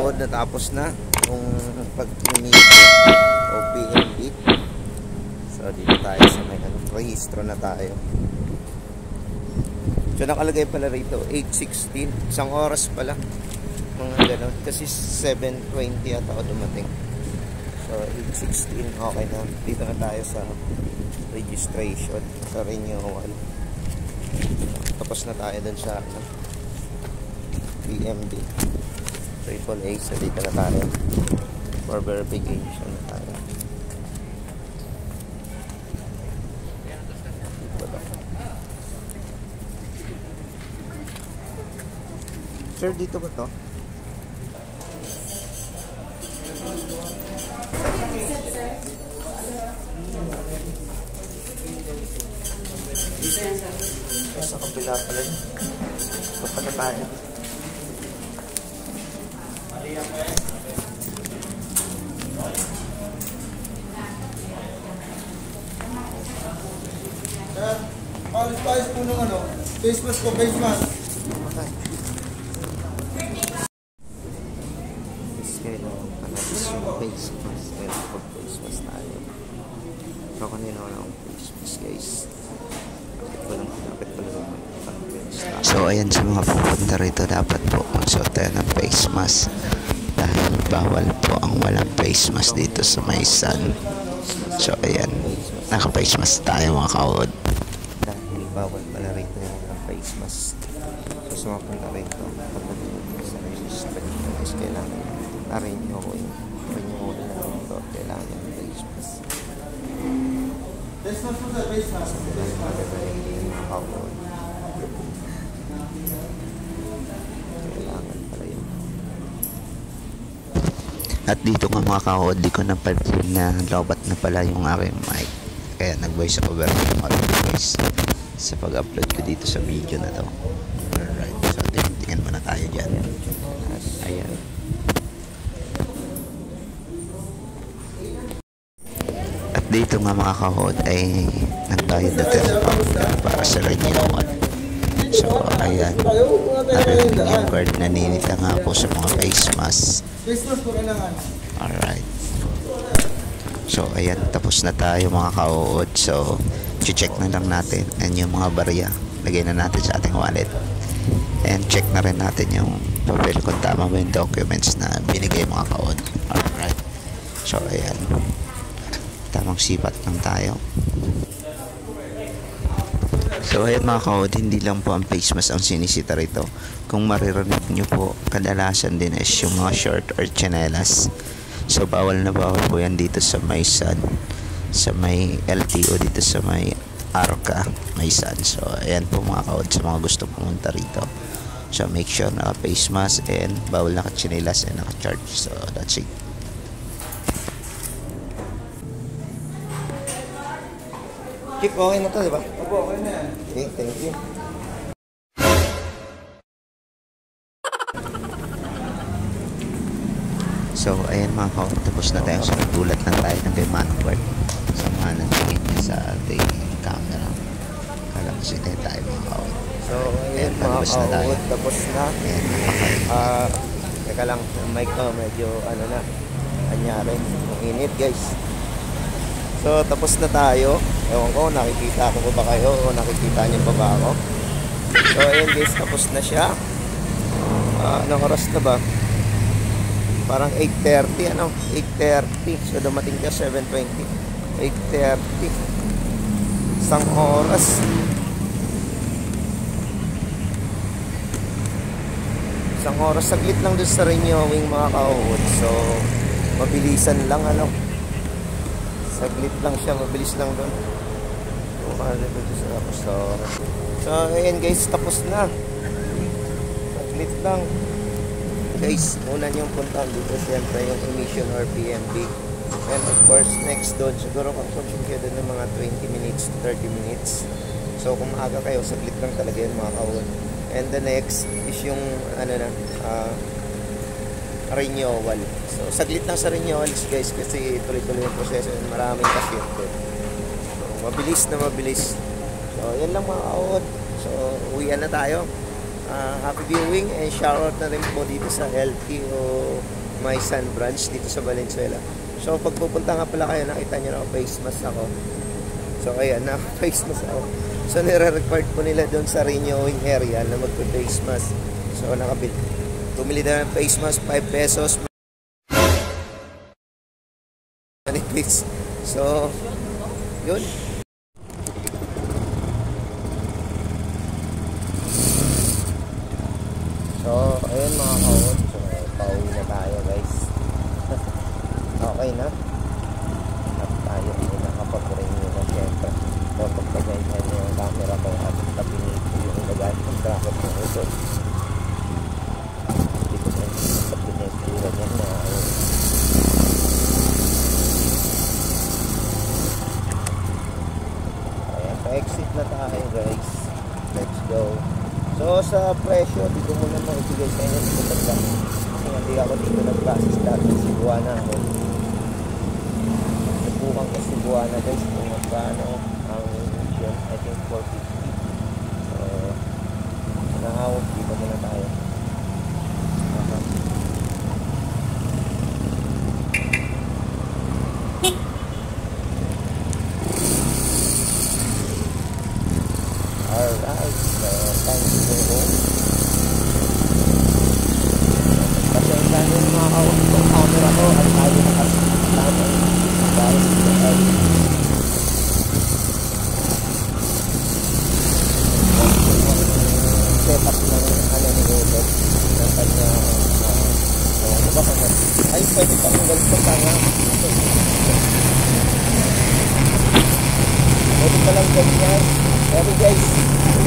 kaod, natapos na yung pag-imit o PMB. So dito tayo sa may rehistro na tayo. So nakalagay pala rito 8:16, isang oras pala, mga ganon, kasi 7:20 at ako dumating. So 8:16, okay na. Dito na tayo sa registration, sa renewal. Tapos na tayo dun sa PMB AAA. So dito na tayo for verification na tayo. Sir, dito ba to? Sa kapila pala yun. Basta na tayo. Sir, palis po ng ano? Face mask po, face mask. Face mask. Kaya mag-face mask tayo. So kanina wala akong face mask, guys. Dapat ko lang so ayan, sa mga pupunta rito, dapat po magsuot tayo ng face mask dahil bawal po ang walang face mask dito sa may sun. So ayan, naka-face mask tayo mga kaod dahil bawal pala rito yung walang face mask. So sa mga punta rito, kapag sa registration is kailangan na-renew na ito, kailangan yung face mask. Face mask po sir, face mask. Mga kaod, kailangan pala yun. At dito nga mga kaod, di ko napansin na lobat na pala yung aking mic, kaya nag-voice over guys sa pag-upload ko dito sa video na to. Alright, so tingnan muna tayo dyan. Ayan. At dito nga mga kaod ay nagbayad na tayo para sa renewal. So ayan, narinig yung guard, naninita nga po sa mga face mask. Face mask po kailangan. Alright. So ayan, tapos na tayo mga kaod. So check na lang natin and yung mga barya, lagay na natin sa ating wallet. And check na rin natin yung papel kung tama ba yung documents na binigay mga kaod. Alright. So ayan, tamang sipat lang tayo. So ayan mga kaod, hindi lang po ang face mask ang sinisita rito. Kung maririnig nyo po, kadalasan din is yung mga short or chanelas. So bawal na bawal po yan dito sa may sun, sa may LTO, dito sa may Arca, may sun. So ayan po mga kaod, sa mga gusto pumunta rito. So make sure naka face mask and bawal naka chanelas and naka charge. So that's it. Keep, okay na to, diba? Opo, okay na yan. Okay, thank you. So, ayan mga kaod, tapos na tayo. So, nagulat na tayo ng kay Manward. Samahan ng tingin niya sa ating camera. Kala kasi tayo mga kaod. So, ayan mga kaod, tapos na. Ayan, teka lang, yung mic ko medyo ano na, anyari. Ang init guys. So, tapos na tayo. Ewan ko, nakikita ko ba kayo o nakikita niyo pa ba ako? So, ayan guys, tapos na siya. Anong oras na ba? Parang 8:30, ano? 8:30. So, dumating ka 7:20. 8:30. Isang oras. Isang oras. Saglit lang dun sa renewing mga kaod. So, mabilisan lang, ano? Saglit lang siya, mabilis lang doon. So, ayan guys, tapos na. Saglit lang. Guys, una niyong puntahan dito, siyempre yung emission or PMB. And of course, next doon, siguro consumption kayo doon ng mga 20 minutes, 30 minutes. So, kung maaga kayo, saglit lang talaga yun mga kawan. And the next is yung, ano na, renewal. So, saglit lang sa renewals guys, kasi tuloy-tuloy yung proseso. Maraming cashier doon. So, mabilis na mabilis. So, yan lang mga kawan. So, uwian na tayo. happy viewing and shoutout na rin po dito sa LTO My Sun branch dito sa Valenzuela. So pag pupunta nga pala kayo, nakita nyo na face mask ako. So ayan, naka-face mask ako. So nire-record po nila doon sa renewing area na magpa-face mask. So nakabili. Tumili na ng face mask, 5 pesos. So, yun. So, ayun mga kaon. So, pauwi na tayo guys. Okay na. At tayo ay nakapag-renew na syempre. So, pagpagayhan niyo yung camera ko at tapinin ko yung lagay ng bracket ng usod. Hindi ko na yung pagpinagtura niya na exit na tayo guys. Let's go. So sa presyo, dito muna maibigay sa inyo dito pagka. Kasi hindi ako dito nag-process dati. Cebuana ako. Nagbukan ko Cebuana guys. Kung magkano ang yun, I think 450. So now, dito muna tayo. Alright, so time to go home. Pasensya nyo mga kaon yung camera ko at tayo nakasama dahil sa edit. Setup ng ni Robert ng kanya ano ba ka man? Ay, pwede pa kung ganito pa nga. Pwede pa lang ganyan. Okay guys.